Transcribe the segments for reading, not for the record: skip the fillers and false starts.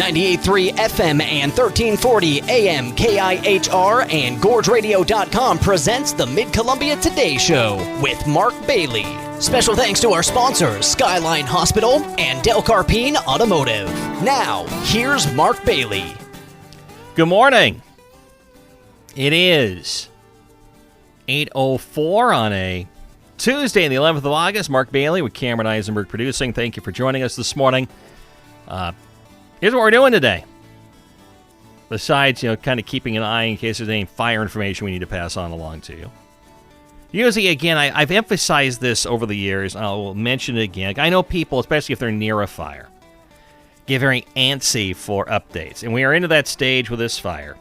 98.3 FM and 1340 AM KIHR and GorgeRadio.com presents the Mid-Columbia Today Show with Mark Bailey. Special thanks to our sponsors, Skyline Hospital and Del Carpine Automotive. Now, here's Mark Bailey. Good morning. It is 8:04 on a Tuesday, the 11th of August. Mark Bailey with Cameron Eisenberg producing. Thank you for joining us this morning. Here's what we're doing today. Besides, kind of keeping an eye in case there's any fire information we need to pass on along to you. Usually, again, I've emphasized this over the years. I'll mention it again. I know people, especially if they're near a fire, get very antsy for updates. And we are into that stage with this fire.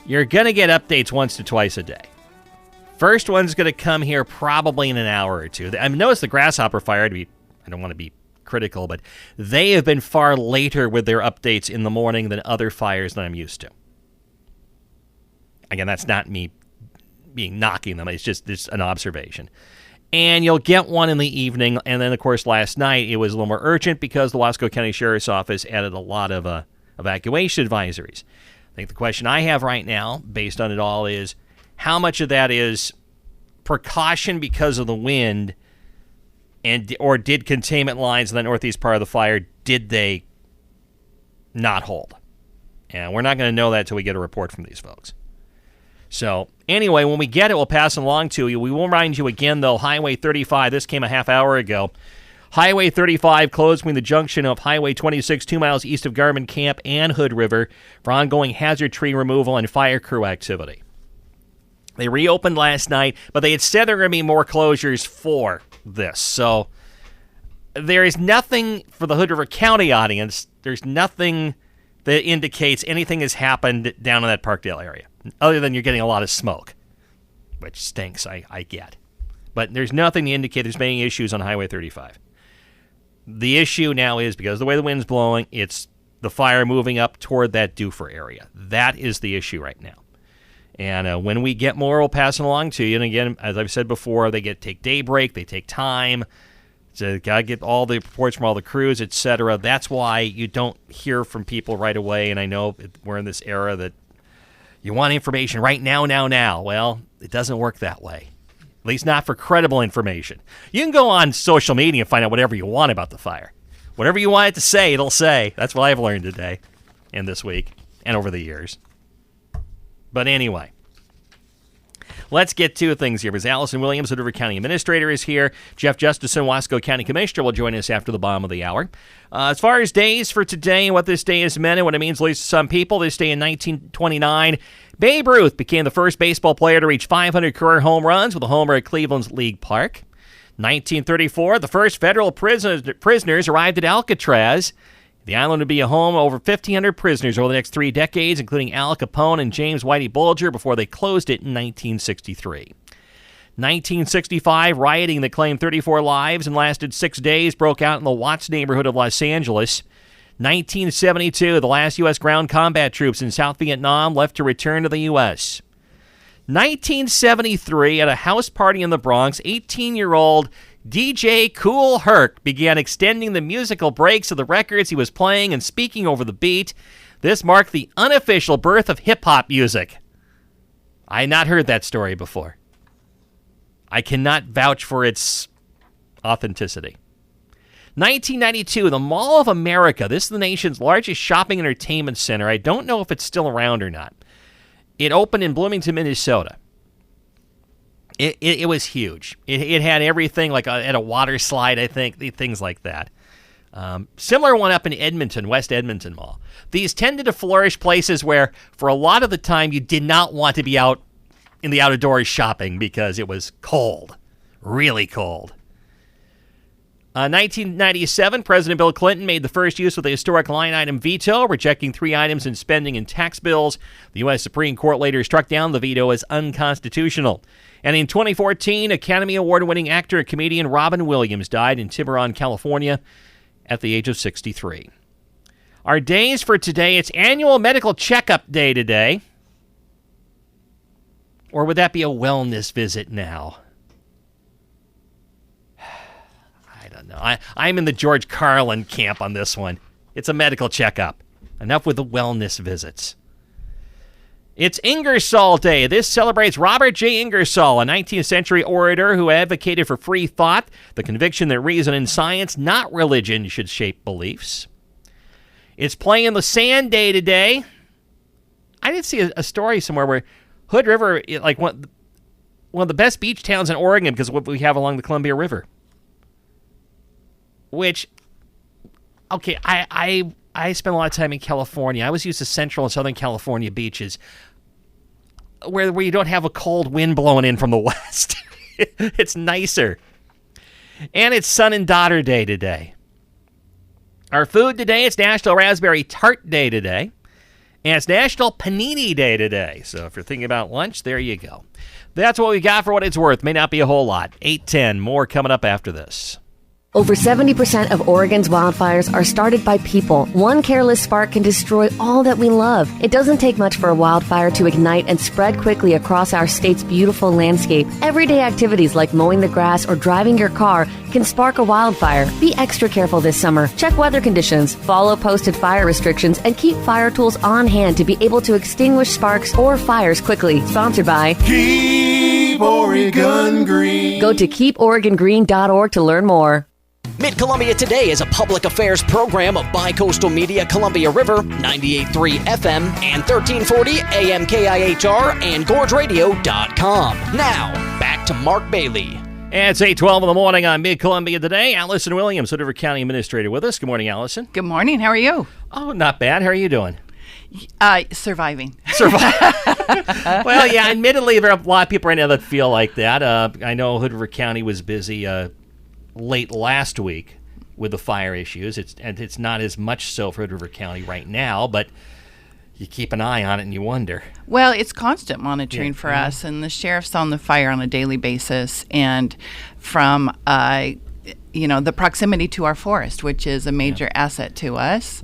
You're going to get updates once to twice a day. First one's going to come here probably in an hour or two. I've noticed the Grasshopper fire, I don't want to be critical, but they have been far later with their updates in the morning than other fires that I'm used to. Again, that's not me knocking them. It's just an observation. And you'll get one in the evening. And then, of course, last night it was a little more urgent because the Wasco County Sheriff's Office added a lot of evacuation advisories. I think the question I have right now, based on it all, is how much of that is precaution because of the wind, or did containment lines in the northeast part of the fire, did they not hold? And we're not going to know that until we get a report from these folks. So, anyway, when we get it, we'll pass it along to you. We will remind you again, though, Highway 35, this came a half hour ago. Highway 35 closed between the junction of Highway 26, 2 miles east of Garmin Camp and Hood River for ongoing hazard tree removal and fire crew activity. They reopened last night, but they had said there were going to be more closures for this. So there is nothing for the Hood River County audience. There's nothing that indicates anything has happened down in that Parkdale area, other than you're getting a lot of smoke, which stinks, I get. But there's nothing to indicate there's been any issues on Highway 35. The issue now is, because of the way the wind's blowing, it's the fire moving up toward that Duffer area. That is the issue right now. And when we get more, we'll pass it along to you. And again, as I've said before, they take daybreak, they take time. So got to get all the reports from all the crews, etc. That's why you don't hear from people right away. And I know we're in this era that you want information right now. Well, it doesn't work that way. At least not for credible information. You can go on social media and find out whatever you want about the fire. Whatever you want it to say, it'll say. That's what I've learned today and this week and over the years. But anyway, let's get to things here. Because Allison Williams, the River County Administrator, is here. Jeff Justesen, Wasco County Commissioner, will join us after the bottom of the hour. As far as days for today and what this day has meant and what it means at least to some people, this day in 1929, Babe Ruth became the first baseball player to reach 500 career home runs with a homer at Cleveland's League Park. 1934, the first federal prisoners arrived at Alcatraz. The island would be a home of over 1,500 prisoners over the next 3 decades, including Al Capone and James Whitey Bulger, before they closed it in 1963. 1965, rioting that claimed 34 lives and lasted 6 days broke out in the Watts neighborhood of Los Angeles. 1972, the last U.S. ground combat troops in South Vietnam left to return to the U.S. 1973, at a house party in the Bronx, 18-year-old DJ Kool Herc began extending the musical breaks of the records he was playing and speaking over the beat. This marked the unofficial birth of hip-hop music. I had not heard that story before. I cannot vouch for its authenticity. 1992, the Mall of America. This is the nation's largest shopping entertainment center. I don't know if it's still around or not. It opened in Bloomington, Minnesota. It was huge. It had everything, like at a water slide, I think, things like that. Similar one up in Edmonton, West Edmonton Mall. These tended to flourish places where, for a lot of the time, you did not want to be out in the outdoors shopping because it was cold, really cold. 1997, President Bill Clinton made the first use of the historic line item veto, rejecting 3 items in spending and tax bills. The U.S. Supreme Court later struck down the veto as unconstitutional. And in 2014, Academy Award-winning actor and comedian Robin Williams died in Tiburon, California, at the age of 63. Our days for today, it's annual medical checkup day today. Or would that be a wellness visit now? I don't know. I'm in the George Carlin camp on this one. It's a medical checkup. Enough with the wellness visits. It's Ingersoll Day. This celebrates Robert J. Ingersoll, a 19th century orator who advocated for free thought, the conviction that reason and science, not religion, should shape beliefs. It's Play in the Sand Day today. I did see a story somewhere where Hood River, like one of the best beach towns in Oregon because of what we have along the Columbia River. Which, okay, I spent a lot of time in California. I was used to Central and Southern California beaches where you don't have a cold wind blowing in from the west. It's nicer. And it's Son and Daughter Day today. Our food today, it's National Raspberry Tart Day today. And it's National Panini Day today. So if you're thinking about lunch, there you go. That's what we got for what it's worth. May not be a whole lot. 8:10, more coming up after this. Over 70% of Oregon's wildfires are started by people. One careless spark can destroy all that we love. It doesn't take much for a wildfire to ignite and spread quickly across our state's beautiful landscape. Everyday activities like mowing the grass or driving your car can spark a wildfire. Be extra careful this summer. Check weather conditions, follow posted fire restrictions, and keep fire tools on hand to be able to extinguish sparks or fires quickly. Sponsored by Keep Oregon Green. Go to keeporegongreen.org to learn more. Mid-Columbia Today is a public affairs program of Bi-Coastal Media Columbia River, 98.3 FM and 1340 AM KIHR and GorgeRadio.com. Now, back to Mark Bailey. And it's 8:12 in the morning on Mid-Columbia Today. Allison Williams, Hood River County Administrator, with us. Good morning, Allison. Good morning. How are you? Oh, not bad. How are you doing? Surviving. Well, yeah, admittedly, there are a lot of people right now that feel like that. I know Hood River County was busy late last week with the fire issues. It's not as much so for Hood River County right now, but you keep an eye on it and you wonder. Well, it's constant monitoring for us, and the sheriff's on the fire on a daily basis, and from the proximity to our forest, which is a major asset to us.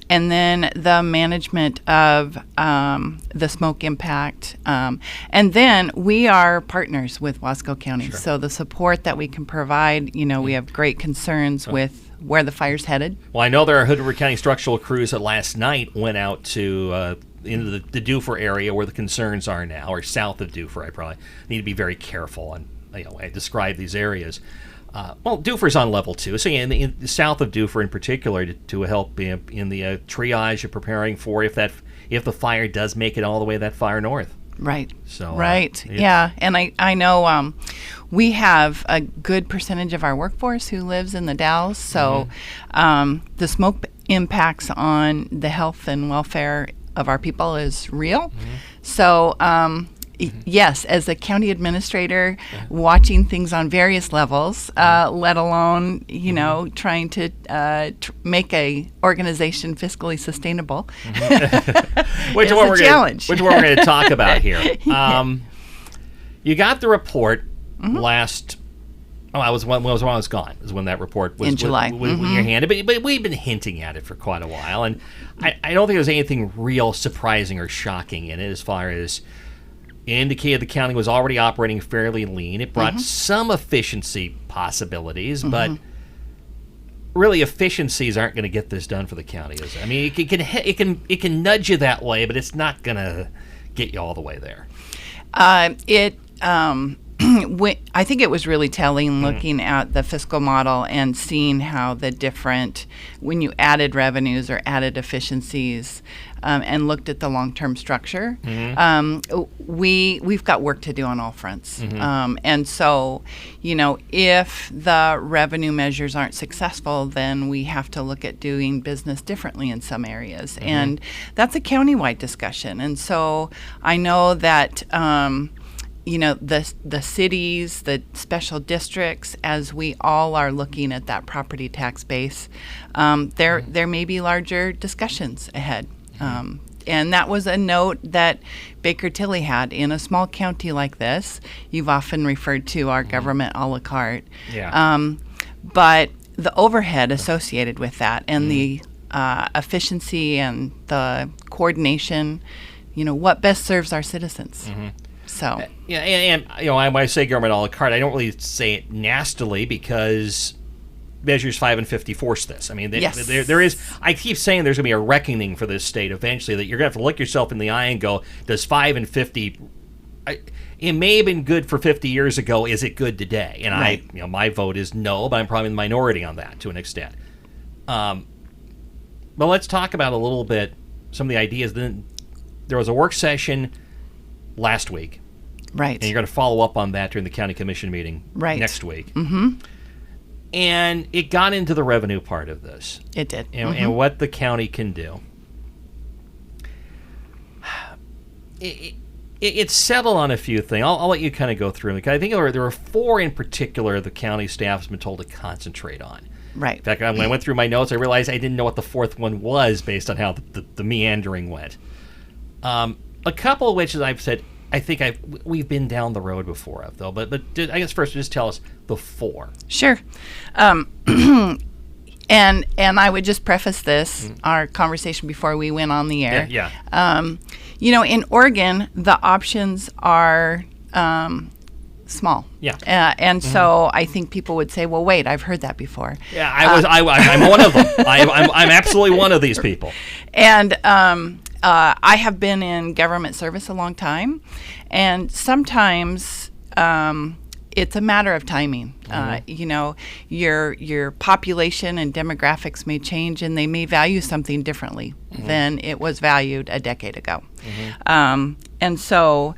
And then the management of the smoke impact. And then we are partners with Wasco County. Sure. So the support that we can provide, we have great concerns with where the fire's headed. Well, I know there are Hood River County structural crews that last night went out to into the Dufur area where the concerns are now, or south of Dufur. I probably need to be very careful on I describe these areas. Dufur's on level 2. So in the south of Dufur in particular to help in the triage of preparing for if the fire does make it all the way that far north. Right. So right. Yeah. And I know we have a good percentage of our workforce who lives in the Dalles. So the smoke impacts on the health and welfare of our people is real. So yes, as a county administrator, watching things on various levels, let alone, trying to make a organization fiscally sustainable, which is a challenge. Which is what we're going to talk about here. You got the report last. Oh, I was when I was gone. Is when that report was in July. When you're handed, but we've been hinting at it for quite a while, and I don't think there's anything real surprising or shocking in it as far as. Indicated the county was already operating fairly lean. It brought some efficiency possibilities, but really efficiencies aren't going to get this done for the county, is it? I mean, it can nudge you that way, but it's not going to get you all the way there. I think it was really telling looking at the fiscal model and seeing how the different, when you added revenues or added efficiencies and looked at the long-term structure, we've got work to do on all fronts. And so, if the revenue measures aren't successful, then we have to look at doing business differently in some areas. And that's a countywide discussion. And so I know that the cities, the special districts, as we all are looking at that property tax base, there may be larger discussions ahead. And that was a note that Baker Tilly had. In a small county like this, you've often referred to our government a la carte. But the overhead associated with that and the efficiency and the coordination, what best serves our citizens. So and when I say government a la carte, I don't really say it nastily because measures 5 and 50 force this. I mean, Yes. there is. I keep saying there's going to be a reckoning for this state eventually. That you're going to have to look yourself in the eye and go, does 5 and 50? It may have been good for 50 years ago. Is it good today? And Right. my vote is no, but I'm probably in the minority on that to an extent. But let's talk about a little bit some of the ideas. Then there was a work session last week. Right. And you're going to follow up on that during the county commission meeting next week. Mm-hmm. And it got into the revenue part of this. It did. And what the county can do. It's settled on a few things. I'll let you kind of go through them. I think there were 4 in particular the county staff has been told to concentrate on. Right. In fact, when I went through my notes, I realized I didn't know what the 4th one was based on how the meandering went. A couple of which, as I've said, I think we've been down the road before of, though. But I guess first, just tell us the 4. Sure. And I would just preface this, our conversation before we went on the air. Yeah. In Oregon, the options are small. Yeah. And so I think people would say, well, wait, I've heard that before. Yeah, I'm one of them. I'm absolutely one of these people. And I have been in government service a long time, and sometimes it's a matter of timing. Your population and demographics may change, and they may value something differently than it was valued a decade ago. And so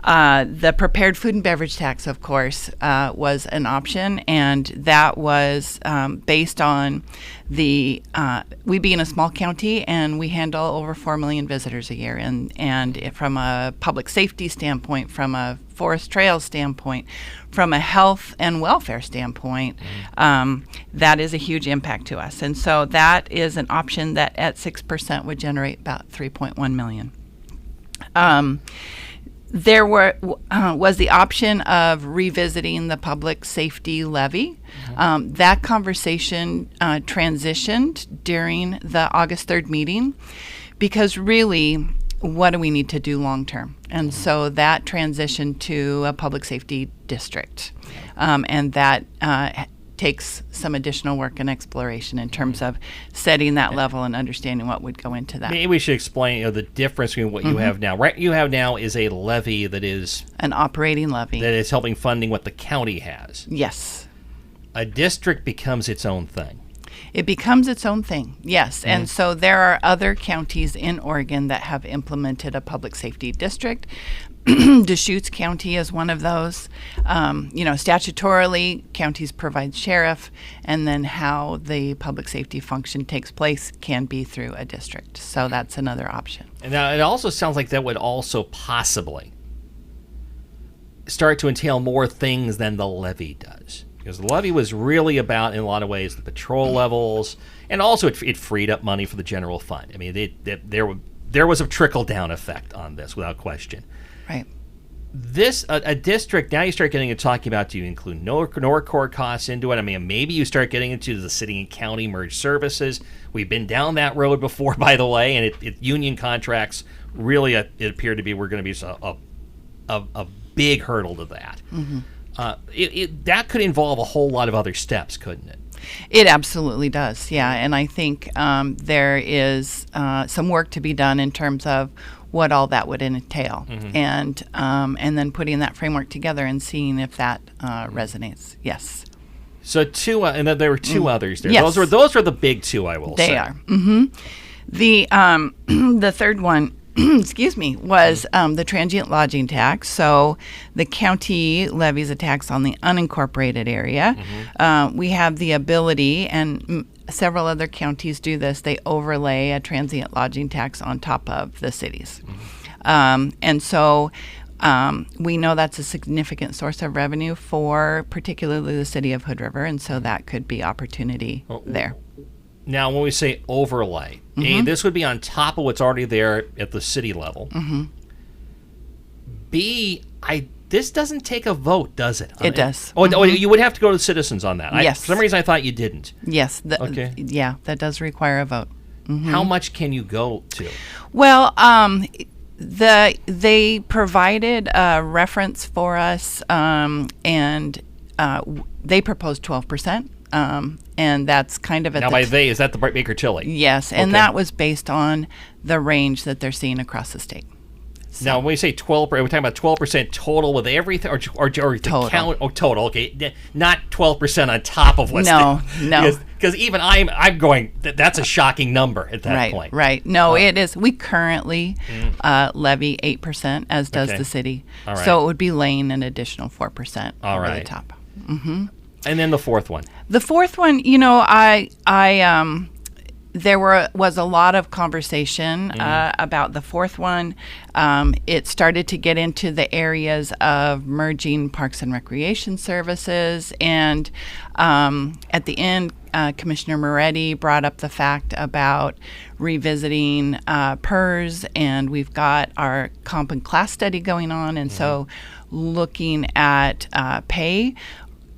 the prepared food and beverage tax, of course, was an option, and that was based on we being a small county, and we handle over 4 million visitors a year, and from a public safety standpoint, from a forest trails standpoint, from a health and welfare standpoint, that is a huge impact to us. And so that is an option that at 6% would generate about $3.1 million. There was the option of revisiting the public safety levy. That conversation transitioned during the August 3rd meeting, because really, what do we need to do long term? And so that transitioned to a public safety district, and that takes some additional work and exploration in terms of setting that level and understanding what would go into that. Maybe we should explain the difference between what you have now. What you have now is a levy that is an operating levy that is helping funding what the county has. Yes. A district becomes its own thing. It becomes its own thing, yes. And so there are other counties in Oregon that have implemented a public safety district. Deschutes County is one of those. Statutorily, counties provide sheriff, and then how the public safety function takes place can be through a district. So that's another option. And now it also sounds like that would also possibly start to entail more things than the levy does. Because the levy was really about, in a lot of ways, the patrol levels, and also it freed up money for the general fund. I mean, there was a trickle-down effect on this, without question. Right. This, a district, now you start getting into talking about, do you include NORCOR costs into it? I mean, maybe you start getting into the city and county merged services. We've been down that road before, by the way, and union contracts really, it appeared to be, we're going to be a big hurdle to that. That could involve a whole lot of other steps, couldn't it? It absolutely does, yeah. And I think there is some work to be done in terms of what all that would entail, and then putting that framework together and seeing if that resonates. Yes. So and then there were 2 others there. Yes. Those were the big 2, I will say. They are. The third one, excuse me, was the transient lodging tax. So the county levies a tax on the unincorporated area. We have the ability, and several other counties do this, they overlay a transient lodging tax on top of the cities. And so we know that's a significant source of revenue for particularly the city of Hood River, and so that could be opportunity there. Now, when we say overlay, A, this would be on top of what's already there at the city level. B, this doesn't take a vote, does it? It does. Oh, you would have to go to the citizens on that. Yes. For some reason, I thought you didn't. Yes. Okay. Yeah, that does require a vote. How much can you go to? Well, they provided a reference for us, and they proposed 12%. And that's kind of at now, by they, is that the Baker Tilly? Yes, and Okay. that was based on the range that they're seeing across the state. Now, when we say 12%, we're talking about 12% total with everything, or the Total. count? Oh, total. Okay, not 12% on top of what's No, there. no. Because even I'm going. That's a shocking number at that point. Right. No, it is. We currently levy 8%, as does Okay. the city. All right. So it would be laying an additional 4% All over right. the top. And then the fourth one. The fourth one, there was a lot of conversation about the fourth one. It started to get into the areas of merging parks and recreation services, and at the end, Commissioner Moretti brought up the fact about revisiting PERS, and we've got our comp and class study going on, and so looking at pay.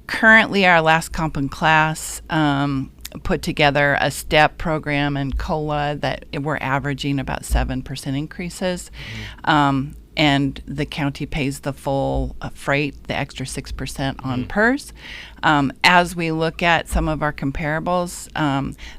Currently, our last comp and class put together a STEP program and COLA that we're averaging about 7% increases. And the county pays the full freight, the extra 6% on PERS. As we look at some of our comparables,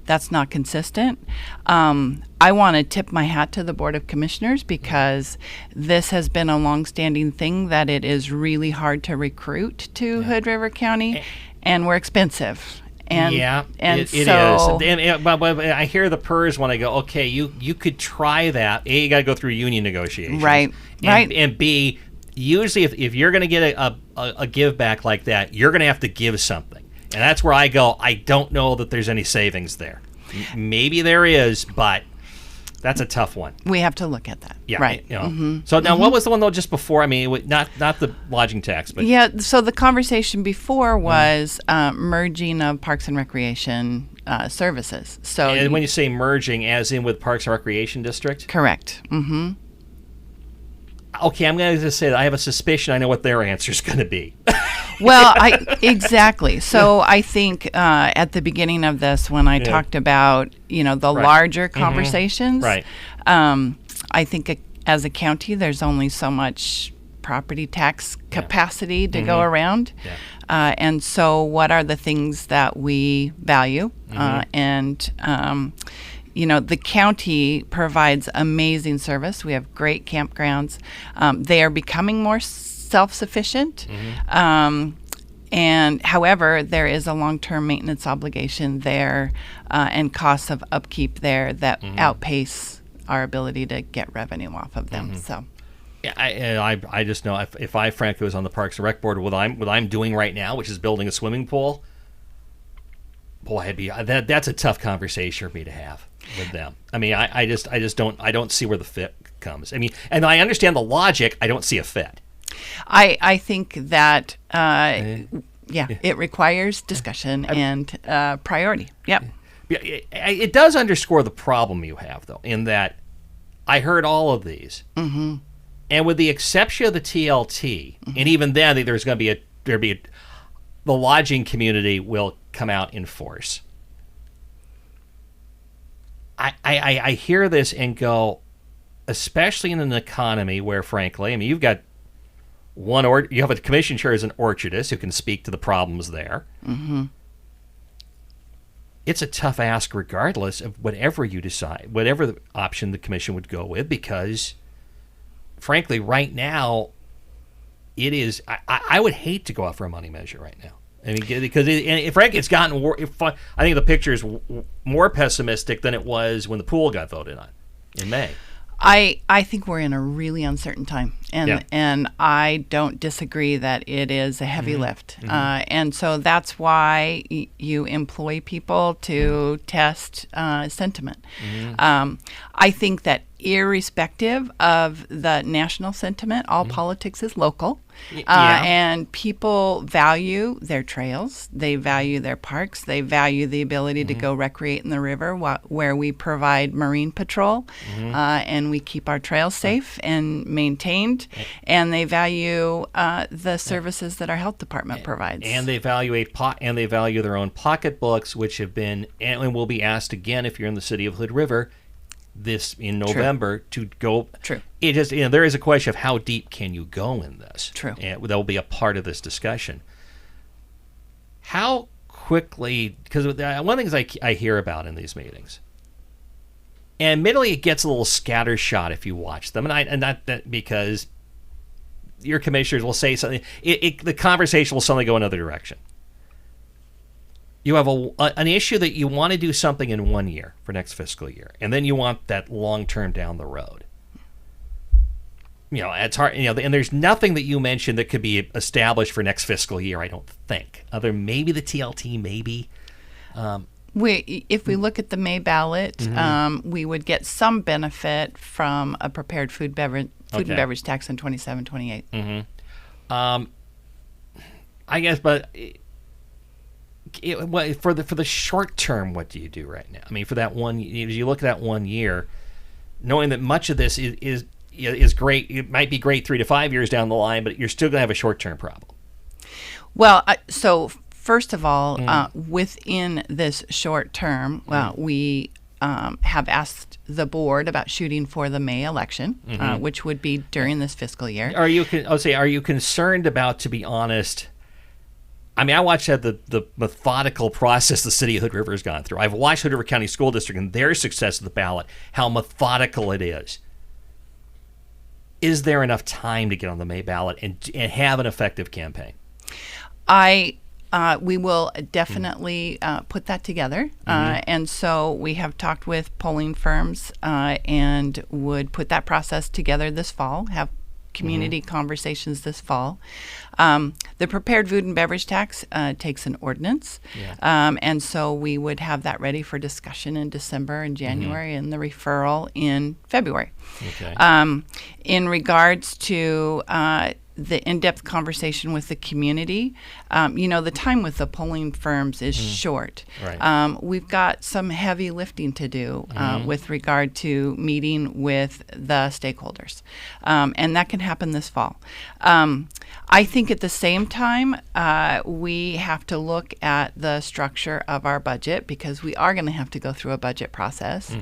that's not consistent. I want to tip my hat to the Board of Commissioners because this has been a longstanding thing that it is really hard to recruit to Hood River County, and we're expensive. And, it so, is. But I hear the PERS when I go, okay, you could try that. A, you got to go through union negotiations. Right. And B, usually if you're going to get a give back like that, you're going to have to give something. And that's where I go, I don't know that there's any savings there. Maybe there is, but that's a tough one. we have to look at that. Yeah. Right. You know. So now, what was the one though just before? I mean, not the lodging tax, but Yeah, so the conversation before was merging of parks and recreation services. So and when you say merging, as in with Parks and Recreation District? correct. Mm-hmm. Okay, I'm going to just say that I have a suspicion I know what their answer is going to be. Well, exactly. So I think at the beginning of this, when I talked about the larger conversations, Right. I think as a county, there's only so much property tax capacity to go around. Yeah. And so what are the things that we value? The county provides amazing service. We have great campgrounds. They are becoming more self-sufficient. And however, there is a long-term maintenance obligation there and costs of upkeep there that outpace our ability to get revenue off of them. So. Yeah, I just know if I frankly was on the Parks and Rec board, what I'm doing right now, which is building a swimming pool, boy, that's a tough conversation for me to have with them. I mean, I just don't see where the fit comes. I mean, and I understand the logic. I don't see a fit. I think that it requires discussion and priority. Yep. It does underscore the problem you have, though, in that I heard all of these, and with the exception of the TLT, and even then, there's going to be the lodging community will come out in force. I hear this and go, especially in an economy where, frankly, I mean, you have a commission chair as an orchardist who can speak to the problems there. It's a tough ask regardless of whatever you decide, whatever the option the commission would go with, because, frankly, right now, it is. I would hate to go out for a money measure right now. I mean, because frankly, it's gotten. I think the picture is more pessimistic than it was when the pool got voted on in May. I think we're in a really uncertain time, and I don't disagree that it is a heavy lift, and so that's why you employ people to test sentiment. I think that irrespective of the national sentiment, all politics is local. And people value their trails, they value their parks, they value the ability to go recreate in the river where we provide marine patrol and we keep our trails safe and maintained, and they value the services that our health department provides. And they value their own pocketbooks, which have been and will be asked again if you're in the city of Hood River this in November to go. True. It just there is a question of how deep can you go in this. True. And that will be a part of this discussion. How quickly, because one of the things I hear about in these meetings, and admittedly it gets a little scattershot if you watch them, and not that because your commissioners will say something, the conversation will suddenly go another direction. You have an issue that you want to do something in 1 year for next fiscal year, and then you want that long term down the road. It's hard. And there's nothing that you mentioned that could be established for next fiscal year. I don't think. Other maybe the TLT, maybe. If we look at the May ballot, we would get some benefit from a prepared food and beverage tax in 27-28. I guess, but. For the short term, what do you do right now? I mean, for that as you look at that 1 year, knowing that much of this is great, it might be great 3 to 5 years down the line, but you're still going to have a short term problem. Well, so first of all, within this short term, we have asked the board about shooting for the May election, which would be during this fiscal year. Are you concerned about, to be honest? I mean, I watched the methodical process the city of Hood River has gone through. I've watched Hood River County School District and their success of the ballot, how methodical it is. Is there enough time to get on the May ballot and have an effective campaign? We will definitely put that together. And so we have talked with polling firms and would put that process together this fall, have community conversations this fall. The prepared food and beverage tax takes an ordinance. And so we would have that ready for discussion in December and January and the referral in February. In regards to the in-depth conversation with the community, the time with the polling firms is short. We've got some heavy lifting to do with regard to meeting with the stakeholders, and that can happen this fall. I think at the same time, we have to look at the structure of our budget because we are going to have to go through a budget process.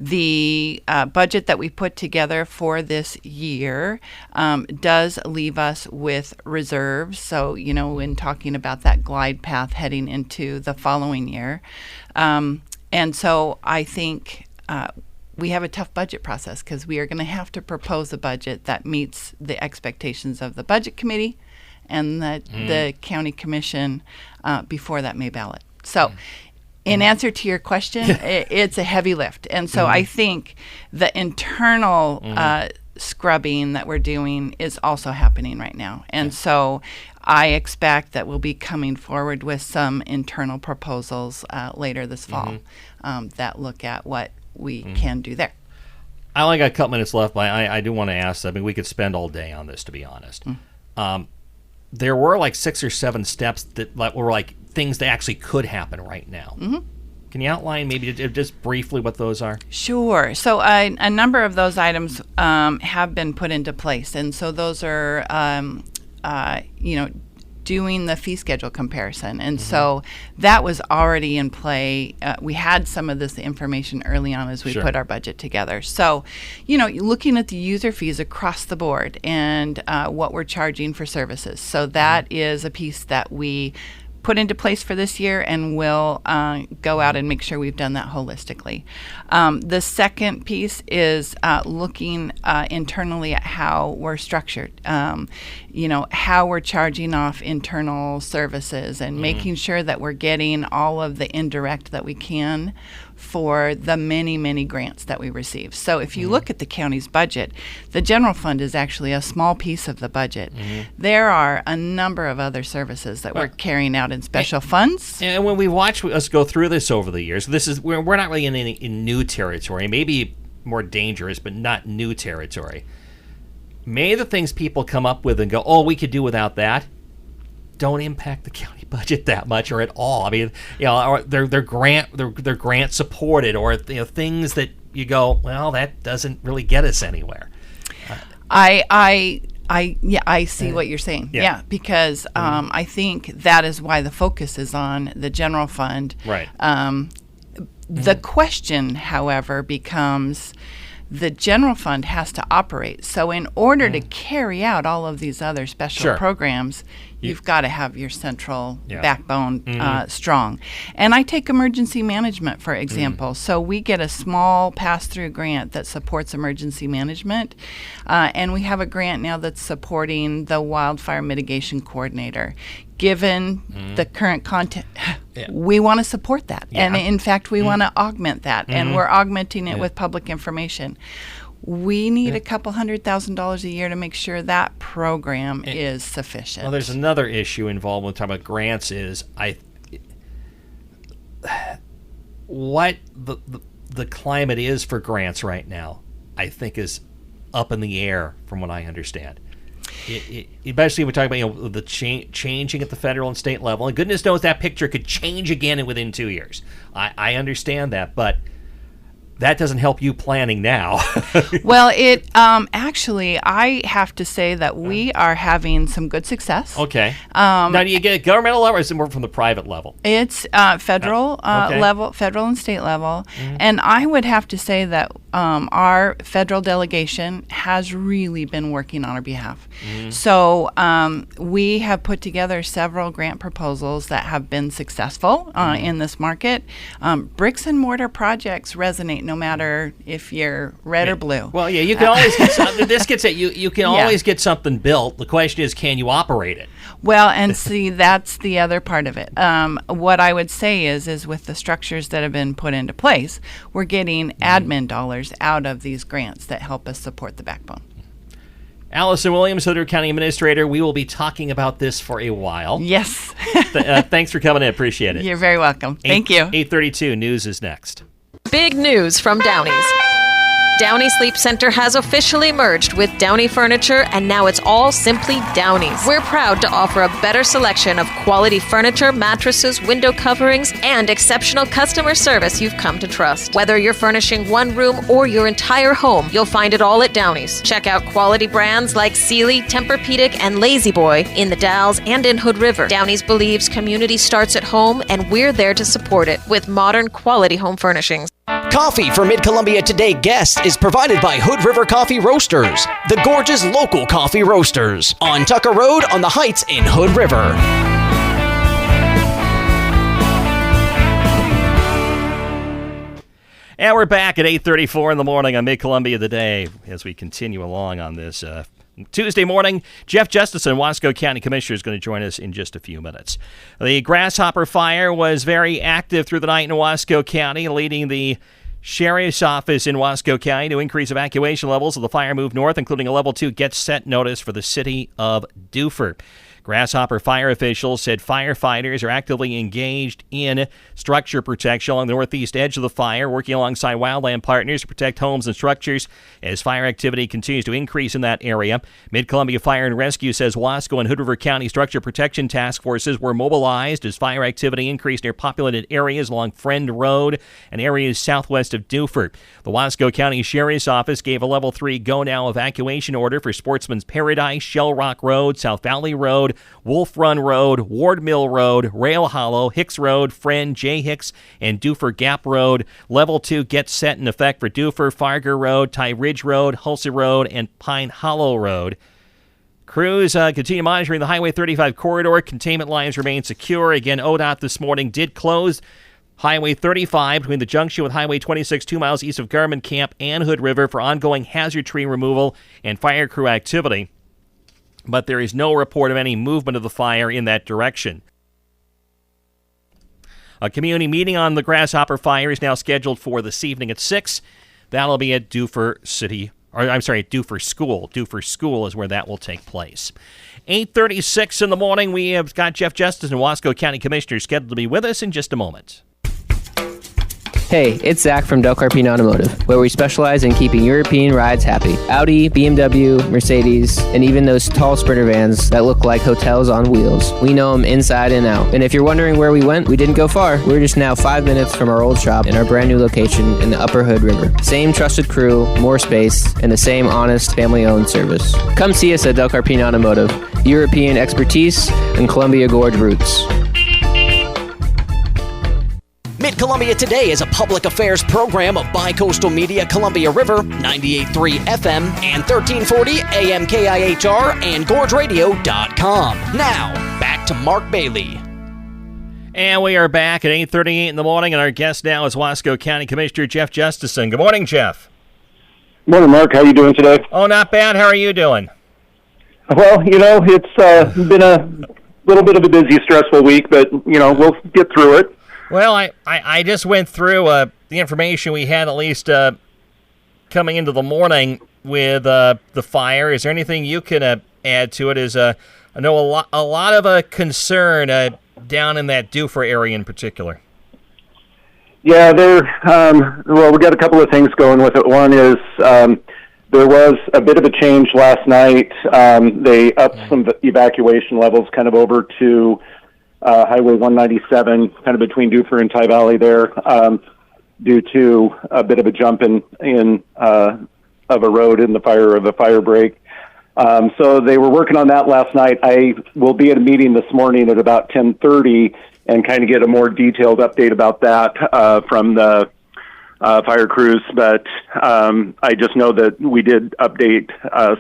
The budget that we put together for this year does leave us with reserves. So, in talking about that glide path heading into the following year. And so I think we have a tough budget process because we are going to have to propose a budget that meets the expectations of the Budget Committee and the County Commission before that May ballot. So in answer to your question, it's a heavy lift. And so I think the internal scrubbing that we're doing is also happening right now. And so I expect that we'll be coming forward with some internal proposals later this fall that look at what we can do there. I only got a couple minutes left, but I do want to ask. I mean, we could spend all day on this, to be honest. There were like 6 or 7 steps that were like things that actually could happen right now. Can you outline maybe just briefly what those are? Sure. So a number of those items have been put into place, and so those are, doing the fee schedule comparison. And so that was already in play. We had some of this information early on as we put our budget together. So, looking at the user fees across the board and what we're charging for services. So that is a piece that we put into place for this year, and we'll go out and make sure we've done that holistically. The second piece is looking internally at how we're structured, how we're charging off internal services and making sure that we're getting all of the indirect that we can for the many, many grants that we receive. So if you look at the county's budget, the general fund is actually a small piece of the budget. There are a number of other services that we're carrying out in special funds. And when we watch us go through this over the years, we're not really in new territory, maybe more dangerous, but not new territory. Many of the things people come up with and go, oh, we could do without that, don't impact the county budget that much or at all. I mean, or they're grant supported, or things that you go, well, that doesn't really get us anywhere. I see what you're saying. Yeah, because I think that is why the focus is on the general fund. Right. The question, however, becomes the general fund has to operate. So in order to carry out all of these other special programs, You've got to have your central backbone strong. And I take emergency management, for example. So we get a small pass-through grant that supports emergency management. And we have a grant now that's supporting the wildfire mitigation coordinator. Given the current content, we want to support that. And in fact, we want to augment that. And we're augmenting it with public information. We need a couple $100,000 a year to make sure that program is sufficient. Well, there's another issue involved when we're talking about grants is what the climate is for grants right now, I think is up in the air from what I understand. Especially when we're talking about the changing at the federal and state level. And goodness knows that picture could change again within 2 years. I understand that, but that doesn't help you planning now. Well, it actually, I have to say that we are having some good success. Okay. Now, do you get a governmental level or is it more from the private level? It's federal level, federal and state level. And I would have to say that our federal delegation has really been working on our behalf. So we have put together several grant proposals that have been successful in this market. Bricks and mortar projects resonate no matter if you're red or blue. Well, you can always get something. This gets at you can always get something built. The question is, can you operate it? Well, and see, that's the other part of it. What I would say is with the structures that have been put into place, we're getting admin dollars out of these grants that help us support the backbone. Allison Williams, Hood River County Administrator, we will be talking about this for a while. Yes. Thanks for coming in. Appreciate it. You're very welcome. Thank you. 8:32 News is next. Big news from Downey's. Downey Sleep Center has officially merged with Downey Furniture, and now it's all simply Downey's. We're proud to offer a better selection of quality furniture, mattresses, window coverings, and exceptional customer service you've come to trust. Whether you're furnishing one room or your entire home, you'll find it all at Downey's. Check out quality brands like Sealy, Tempur-Pedic, and Lazy Boy in the Dalles and in Hood River. Downey's believes community starts at home, and we're there to support it with modern quality home furnishings. Coffee for Mid-Columbia Today guests is provided by Hood River Coffee Roasters, the gorgeous local coffee roasters, on Tucker Road on the Heights in Hood River. And we're back at 8:34 in the morning on Mid-Columbia Today as we continue along on this Tuesday morning. Jeff Justesen, Wasco County Commissioner, is going to join us in just a few minutes. The Grasshopper fire was very active through the night in Wasco County, leading the Sheriff's Office in Wasco County to increase evacuation levels as the fire moved north, including a level 2 get set notice for the city of Duffer. Grasshopper fire officials said firefighters are actively engaged in structure protection along the northeast edge of the fire, working alongside wildland partners to protect homes and structures as fire activity continues to increase in that area. Mid-Columbia Fire and Rescue says Wasco and Hood River County structure protection task forces were mobilized as fire activity increased near populated areas along Friend Road and areas southwest of Duffer. The Wasco County Sheriff's Office gave a level 3 go-now evacuation order for Sportsman's Paradise, Shell Rock Road, South Valley Road, Wolf Run Road, Ward Mill Road, Rail Hollow, Hicks Road, Friend, J. Hicks, and Duffer Gap Road. Level 2 gets set in effect for Duffer, Farger Road, Ty Ridge Road, Hulsey Road, and Pine Hollow Road. Crews continue monitoring the Highway 35 corridor. Containment lines remain secure. Again, ODOT this morning did close Highway 35 between the junction with Highway 26 2 miles east of Garmin Camp and Hood River for ongoing hazard tree removal and fire crew activity. But there is no report of any movement of the fire in that direction. A community meeting on the Grasshopper fire is now scheduled for this evening at 6. That'll be at Duffer School. Duffer School is where that will take place. 8:36 in the morning, we have got Jeff Justesen, Wasco County Commissioner, scheduled to be with us in just a moment. Hey, it's Zach from Del Carpino Automotive, where we specialize in keeping European rides happy. Audi, BMW, Mercedes, and even those tall Sprinter vans that look like hotels on wheels. We know them inside and out. And if you're wondering where we went, we didn't go far. We're just now 5 minutes from our old shop in our brand new location in the Upper Hood River. Same trusted crew, more space, and the same honest, family-owned service. Come see us at Del Carpino Automotive. European expertise and Columbia Gorge roots. Mid-Columbia Today is a public affairs program of Bi-Coastal Media Columbia River, 98.3 FM and 1340 AM KIHR and GorgeRadio.com. Now, back to Mark Bailey. And we are back at 8:38 in the morning, and our guest now is Wasco County Commissioner Jeff Justesen. Good morning, Jeff. Morning, Mark. How are you doing today? Oh, not bad. How are you doing? Well, it's been a little bit of a busy, stressful week, but, we'll get through it. Well, I just went through the information we had, at least coming into the morning with the fire. Is there anything you can add to it? I know a lot of concern down in that Duffer area in particular. Yeah, we got a couple of things going with it. One is there was a bit of a change last night. They upped some evacuation levels kind of over to Highway 197, kind of between Duffer and Ty Valley there, due to a bit of a jump in of a road in the fire of a fire break. So they were working on that last night. I will be at a meeting this morning at about 10:30 and kind of get a more detailed update about that from the fire crews. But I just know that we did update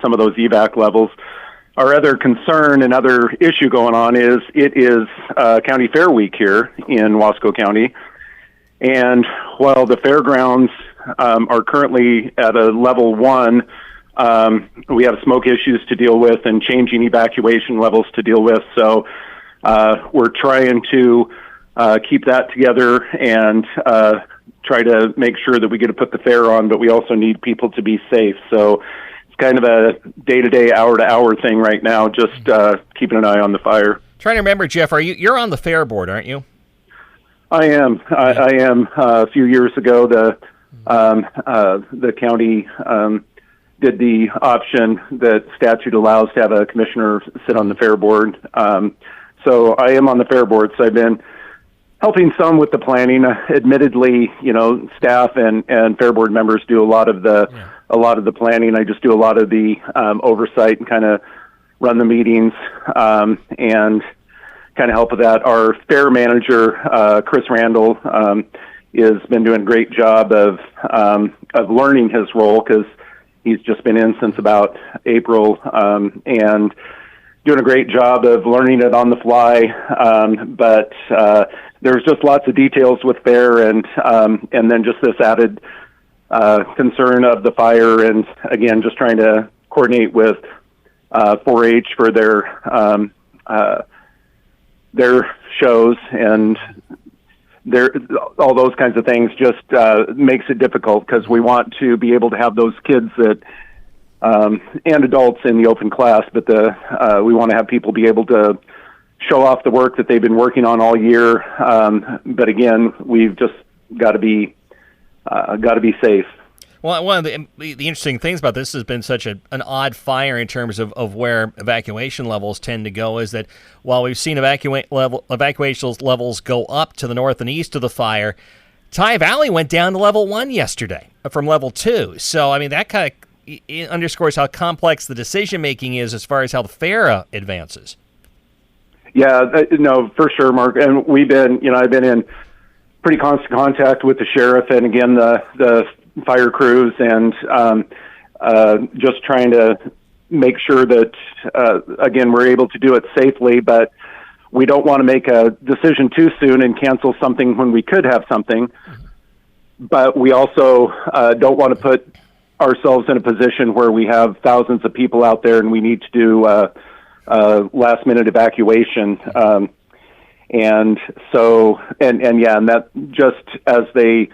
some of those evac levels. Our other concern and other issue going on is it is County Fair Week here in Wasco County. And while the fairgrounds are currently at a level 1, we have smoke issues to deal with and changing evacuation levels to deal with. So we're trying to keep that together and try to make sure that we get to put the fair on, but we also need people to be safe. So it's kind of a day-to-day, hour-to-hour thing right now, just keeping an eye on the fire. Trying to remember, Jeff, you're on the fair board, aren't you? I am. I am. A few years ago, the county did the option that statute allows to have a commissioner sit on the fair board. So I am on the fair board. So I've been helping some with the planning. Admittedly, staff and fair board members do a lot of the planning. I just do a lot of the oversight and kind of run the meetings and kind of help with that. Our fair manager, Chris Randall, has been doing a great job of learning his role because he's just been in since about April and doing a great job of learning it on the fly. But there's just lots of details with fair and then just this added concern of the fire. And again, just trying to coordinate with 4-H for their shows and all those kinds of things just makes it difficult because we want to be able to have those kids that and adults in the open class, but we want to have people be able to show off the work that they've been working on all year. But again, we've just got to be safe. Well, one of the interesting things about this has been such an odd fire in terms of where evacuation levels tend to go is that while we've seen evacuation levels go up to the north and east of the fire, Ty Valley went down to level 1 yesterday from level 2. So, I mean, that kind of underscores how complex the decision-making is as far as how the fair advances. Yeah, no, for sure, Mark. And we've been, I've been in pretty constant contact with the sheriff and, again, the fire crews and just trying to make sure that, again, we're able to do it safely, but we don't want to make a decision too soon and cancel something when we could have something. But we also don't want to put ourselves in a position where we have thousands of people out there and we need to do last-minute evacuation. And that just as they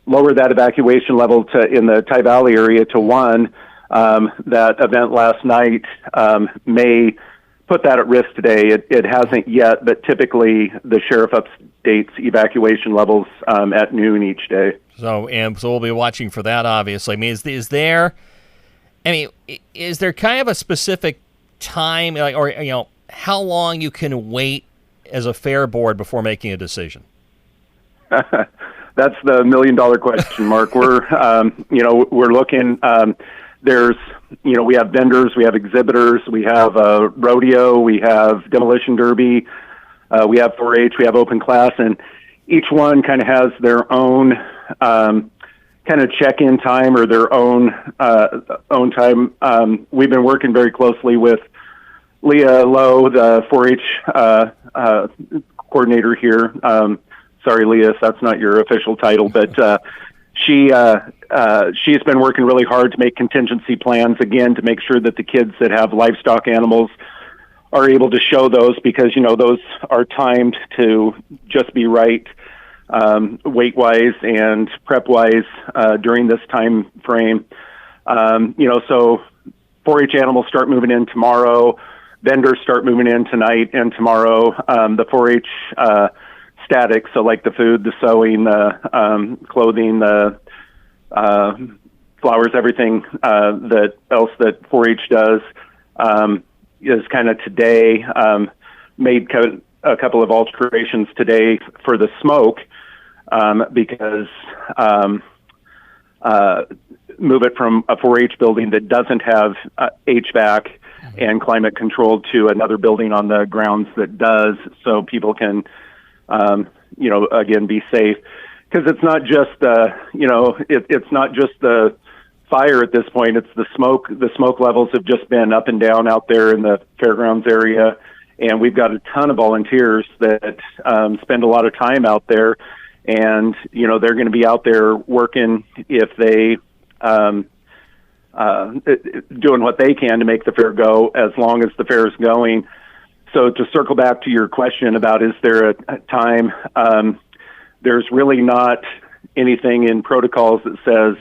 lower that evacuation level in the Ty Valley area to 1, that event last night may put that at risk today. It hasn't yet, but typically the sheriff updates evacuation levels at noon each day. So we'll be watching for that, obviously. I mean, is there kind of a specific time, or how long you can wait as a fair board before making a decision? That's the $1 million question, Mark. We're looking. There's, we have vendors, we have exhibitors, we have rodeo, we have demolition derby, we have 4-H, we have open class, and each one kind of has their own kind of check-in time or their own time. We've been working very closely with Leah Lowe, the 4-H coordinator here. Sorry, Leah, if that's not your official title, but she's been working really hard to make contingency plans, again, to make sure that the kids that have livestock animals are able to show those, because, those are timed to just be right weight-wise and prep-wise during this time frame. So 4-H animals start moving in tomorrow. Vendors start moving in tonight and tomorrow. The 4-H static, so like the food, the sewing, the clothing, the flowers, everything that 4-H does is kind of today. Made a couple of alterations today for the smoke because move it from a 4-H building that doesn't have HVAC and climate control to another building on the grounds that does, so people can, again, be safe. Because it's not just it's not just the fire at this point. It's the smoke. The smoke levels have just been up and down out there in the fairgrounds area, and we've got a ton of volunteers that spend a lot of time out there, and they're going to be out there working if they doing what they can to make the fair go as long as the fair is going. So to circle back to your question about is there a time, there's really not anything in protocols that says,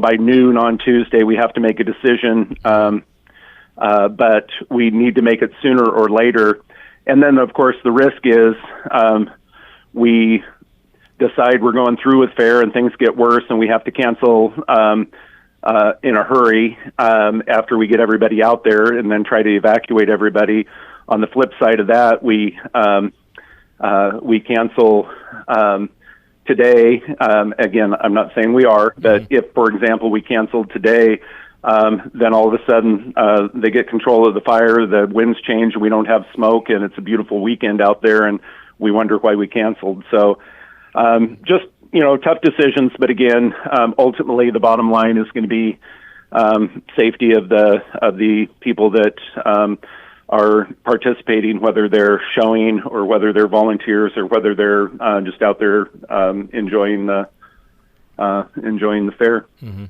by noon on Tuesday we have to make a decision, but we need to make it sooner or later. And then, of course, the risk is we decide we're going through with fair and things get worse and we have to cancel in a hurry after we get everybody out there and then try to evacuate everybody. On the flip side of that, we cancel today. Again, I'm not saying we are, but if, for example, we canceled today, then all of a sudden they get control of the fire, the winds change, we don't have smoke, and it's a beautiful weekend out there, and we wonder why we canceled. So just, tough decisions, but again, ultimately the bottom line is going to be safety of the people that are participating, whether they're showing or whether they're volunteers or whether they're just out there enjoying the fair. Mm-hmm.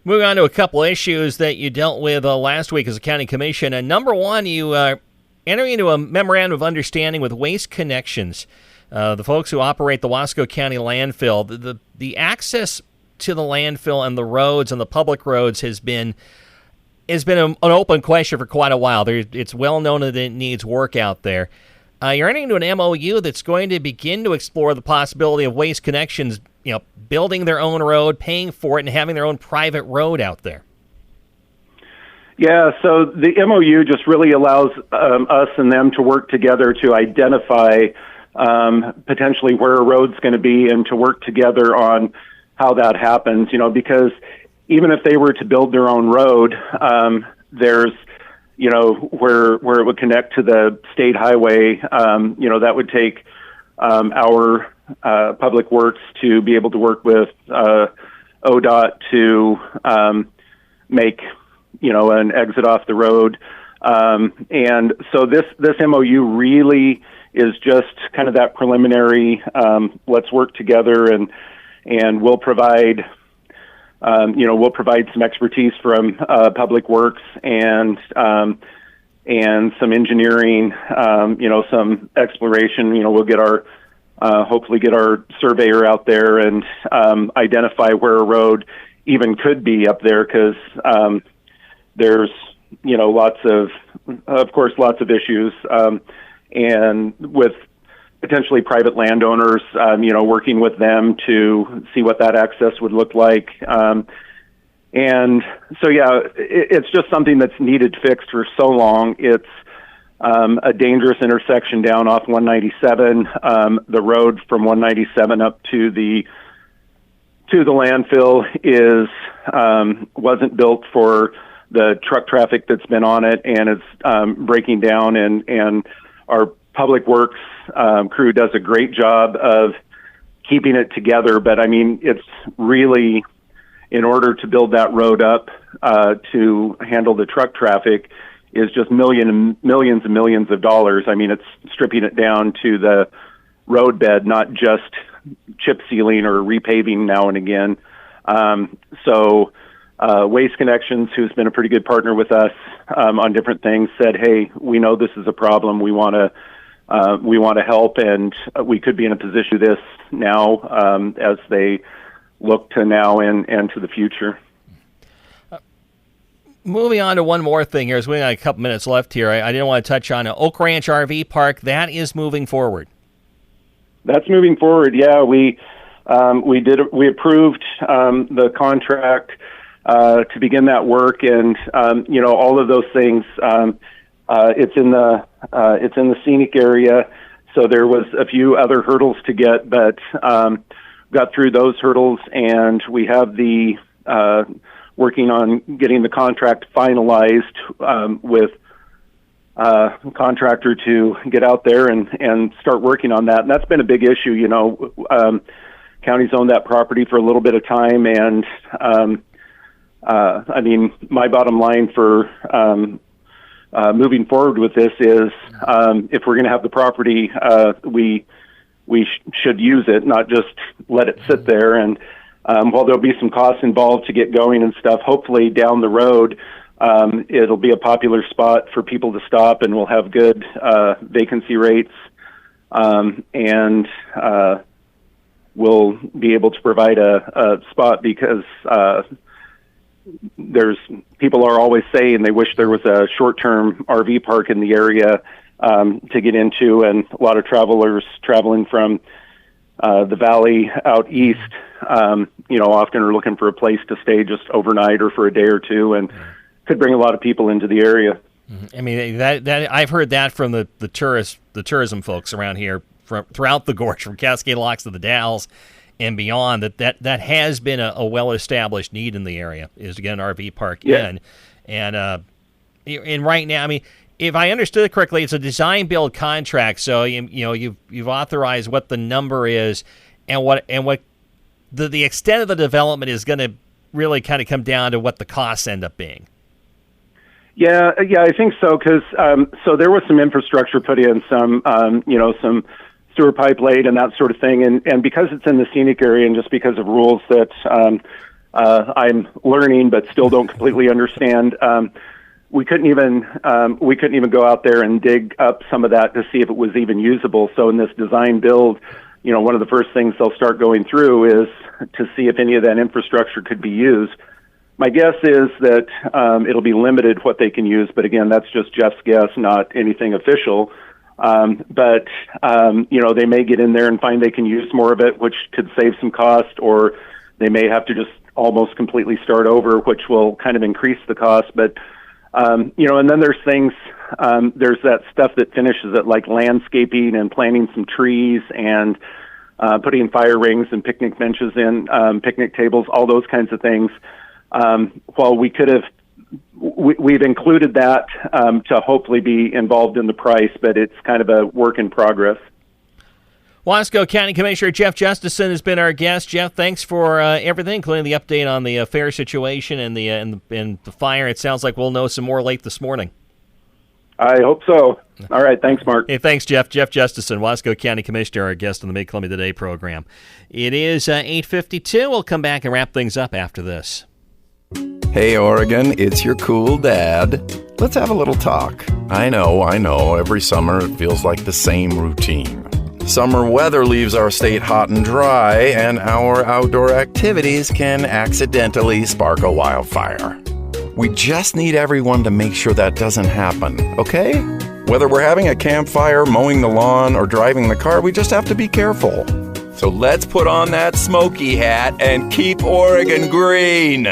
Moving on to a couple issues that you dealt with last week as a county commission. And number one, you entering into a memorandum of understanding with Waste Connections, the folks who operate the Wasco County landfill. The access to the landfill and the roads and the public roads has been an open question for quite a while. It's well known that it needs work out there. You're entering into an MOU that's going to begin to explore the possibility of Waste Connections, building their own road, paying for it, and having their own private road out there. Yeah, so the MOU just really allows us and them to work together to identify potentially where a road's going to be and to work together on how that happens, because even if they were to build their own road, there's, where it would connect to the state highway, that would take our public works to be able to work with ODOT to make, an exit off the road. And so this MOU really is just kind of that preliminary, let's work together and we'll provide some expertise from Public Works and some engineering, some exploration. We'll get hopefully get our surveyor out there and identify where a road even could be up there, because there's lots of issues, and with potentially private landowners, working with them to see what that access would look like. And so, it's just something that's needed fixed for so long. It's a dangerous intersection down off 197. The road from 197 up to the landfill wasn't built for the truck traffic that's been on it, and it's breaking down, and our Public Works crew does a great job of keeping it together. But I mean, it's really, in order to build that road up to handle the truck traffic, is just millions and millions of dollars. I mean, it's stripping it down to the roadbed, not just chip sealing or repaving now and again. So Waste Connections, who's been a pretty good partner with us on different things, said, "Hey, we know this is a problem. We want to help, and we could be in a position to do this now as they look to now and to the future." Moving on to one more thing here, as we got a couple minutes left here, I didn't want to touch on Oak Ranch RV Park. That is moving forward. That's moving forward. Yeah, we approved the contract to begin that work, and all of those things. It's in the scenic area, so there was a few other hurdles to get, but got through those hurdles, and we have the working on getting the contract finalized with a contractor to get out there and start working on that. And that's been a big issue. County's owned that property for a little bit of time, and I mean, my bottom line for moving forward with this is if we're going to have the property, we should use it, not just let it sit there. And while there'll be some costs involved to get going and stuff, hopefully down the road it'll be a popular spot for people to stop, and we'll have good vacancy rates, and we'll be able to provide a spot because people are always saying they wish there was a short-term RV park in the area to get into, and a lot of travelers traveling from the valley out east, often are looking for a place to stay just overnight or for a day or two, and could bring a lot of people into the area. I mean, that I've heard that from the tourism folks around here throughout the gorge, from Cascade Locks to the Dalles and beyond, that has been a well-established need in the area, is to get an RV park in. And right now, I mean, if I understood it correctly, it's a design-build contract, so you've authorized what the number is, and what the extent of the development is going to really kind of come down to what the costs end up being. Yeah, I think so, because so there was some infrastructure put in, some sewer pipe laid and that sort of thing, and because it's in the scenic area, and just because of rules that I'm learning but still don't completely understand, we couldn't even go out there and dig up some of that to see if it was even usable. So in this design build, one of the first things they'll start going through is to see if any of that infrastructure could be used. My guess is that it'll be limited what they can use, but again, that's just Jeff's guess, not anything official. But they may get in there and find they can use more of it, which could save some cost, or they may have to just almost completely start over, which will kind of increase the cost. But and then there's things, there's that stuff that finishes it, like landscaping and planting some trees and putting fire rings and picnic benches in, picnic tables, all those kinds of things. While we've included that to hopefully be involved in the price, but it's kind of a work in progress. Wasco County Commissioner Jeff Justesen has been our guest. Jeff, thanks for everything, including the update on the fair situation and the fire. It sounds like we'll know some more late this morning. I hope so. All right, thanks, Mark. Hey, thanks, Jeff. Jeff Justesen, Wasco County Commissioner, our guest on the Mid-Columbia Today program. It is 8:52. We'll come back and wrap things up after this. Hey, Oregon, it's your cool dad. Let's have a little talk. I know. Every summer it feels like the same routine. Summer weather leaves our state hot and dry, and our outdoor activities can accidentally spark a wildfire. We just need everyone to make sure that doesn't happen, okay? Whether we're having a campfire, mowing the lawn, or driving the car, we just have to be careful. So let's put on that smoky hat and keep Oregon green.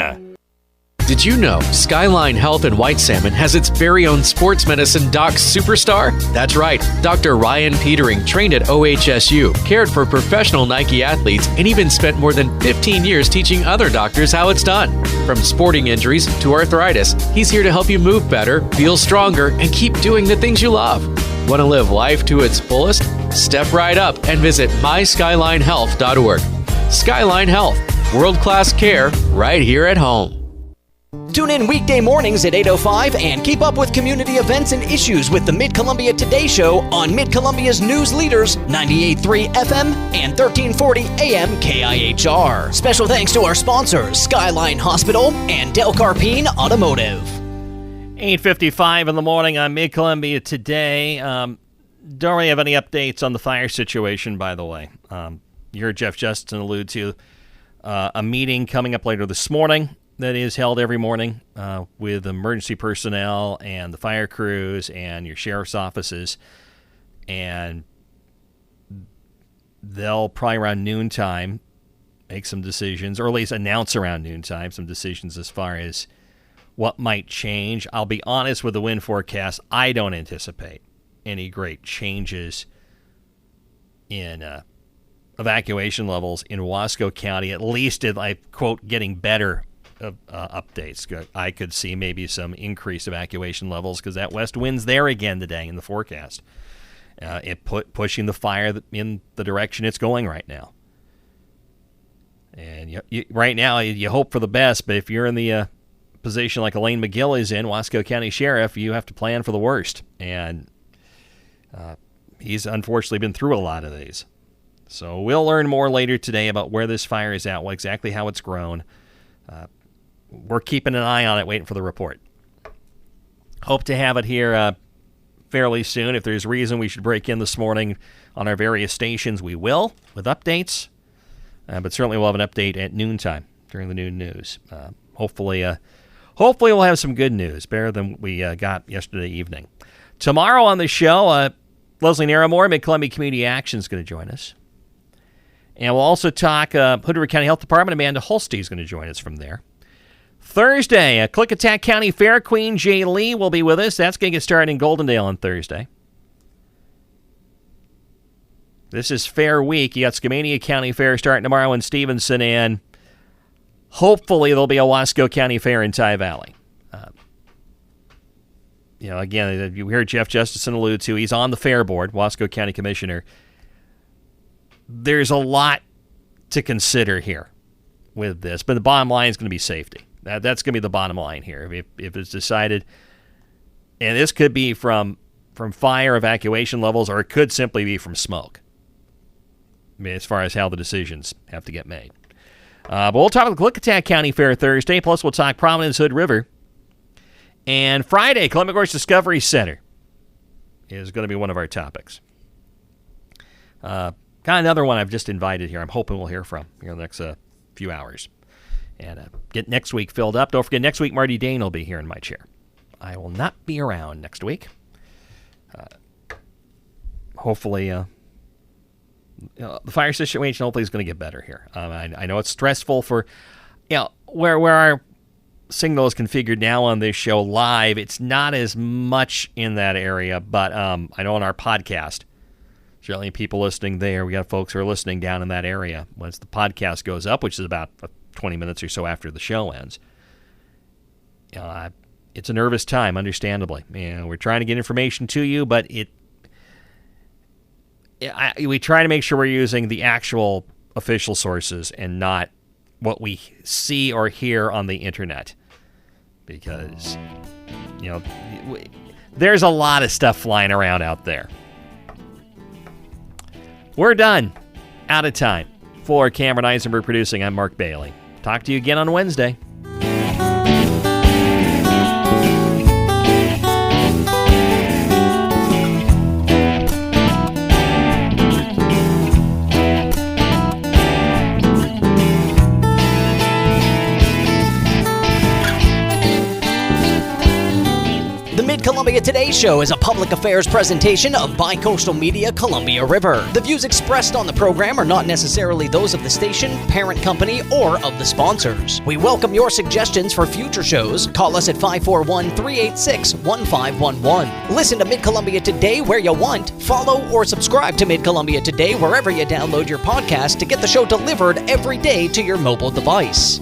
Did you know Skyline Health in White Salmon has its very own sports medicine doc superstar? That's right. Dr. Ryan Petering trained at OHSU, cared for professional Nike athletes, and even spent more than 15 years teaching other doctors how it's done. From sporting injuries to arthritis, he's here to help you move better, feel stronger, and keep doing the things you love. Want to live life to its fullest? Step right up and visit myskylinehealth.org. Skyline Health, world-class care right here at home. Tune in weekday mornings at 8:05 and keep up with community events and issues with the Mid-Columbia Today Show on Mid-Columbia's news leaders, 98.3 FM and 1340 AM KIHR. Special thanks to our sponsors, Skyline Hospital and Del Carpine Automotive. 8:55 in the morning on Mid-Columbia Today. Don't really have any updates on the fire situation, by the way. You heard Jeff Justesen allude to a meeting coming up later this morning that is held every morning with emergency personnel and the fire crews and your sheriff's offices. And they'll probably around noontime make some decisions, or at least announce around noontime some decisions as far as what might change. I'll be honest with the wind forecast. I don't anticipate any great changes in evacuation levels in Wasco County, at least in, quote, getting better updates. I could see maybe some increased evacuation levels because that west wind's there again today in the forecast. Pushing the fire in the direction it's going right now. And right now, you hope for the best, but if you're in the position like Elaine McGill is in, Wasco County Sheriff, you have to plan for the worst. And he's unfortunately been through a lot of these. So we'll learn more later today about where this fire is at, exactly how it's grown. We're keeping an eye on it, waiting for the report. Hope to have it here fairly soon. If there's reason we should break in this morning on our various stations, we will, with updates. But certainly we'll have an update at noontime during the noon news. Hopefully we'll have some good news, better than we got yesterday evening. Tomorrow on the show, Leslie Naramore, Mid-Columbia Community Action, is going to join us. And we'll also talk Hood River County Health Department. Amanda Holste is going to join us from there. Thursday, Klickitat County Fair Queen Jay Lee will be with us. That's going to get started in Goldendale on Thursday. This is Fair Week. You got Skamania County Fair starting tomorrow in Stevenson, and hopefully there'll be a Wasco County Fair in Tye Valley. Again, you heard Jeff Justesen allude to, he's on the Fair Board, Wasco County Commissioner. There's a lot to consider here with this, but the bottom line is going to be safety. That's going to be the bottom line here. If it's decided, and this could be from fire evacuation levels, or it could simply be from smoke. I mean, as far as how the decisions have to get made. But we'll talk about the Klickitat County Fair Thursday, plus we'll talk Providence Hood River. And Friday, Columbia Gorge Discovery Center is going to be one of our topics. Got another one I've just invited here. I'm hoping we'll hear from here in the next few hours. And get next week filled up. Don't forget, next week Marty Dane will be here in my chair. I will not be around next week. Hopefully, the fire situation hopefully is going to get better here. I know it's stressful for, where our signal is configured now on this show live. It's not as much in that area, but I know on our podcast, certainly people listening there, we got folks who are listening down in that area. Once the podcast goes up, which is about 20 minutes or so after the show ends, it's a nervous time, understandably. We're trying to get information to you, but we try to make sure we're using the actual official sources and not what we see or hear on the internet. Because, there's a lot of stuff flying around out there. We're done. Out of time. For Cameron Eisenberg producing, I'm Mark Bailey. Talk to you again on Wednesday. Mid-Columbia Today Show is a public affairs presentation of Bicoastal Media Columbia River. The views expressed on the program are not necessarily those of the station, parent company, or of the sponsors. We welcome your suggestions for future shows. Call us at 541-386-1511. Listen to Mid-Columbia Today where you want. Follow or subscribe to Mid-Columbia Today wherever you download your podcast to get the show delivered every day to your mobile device.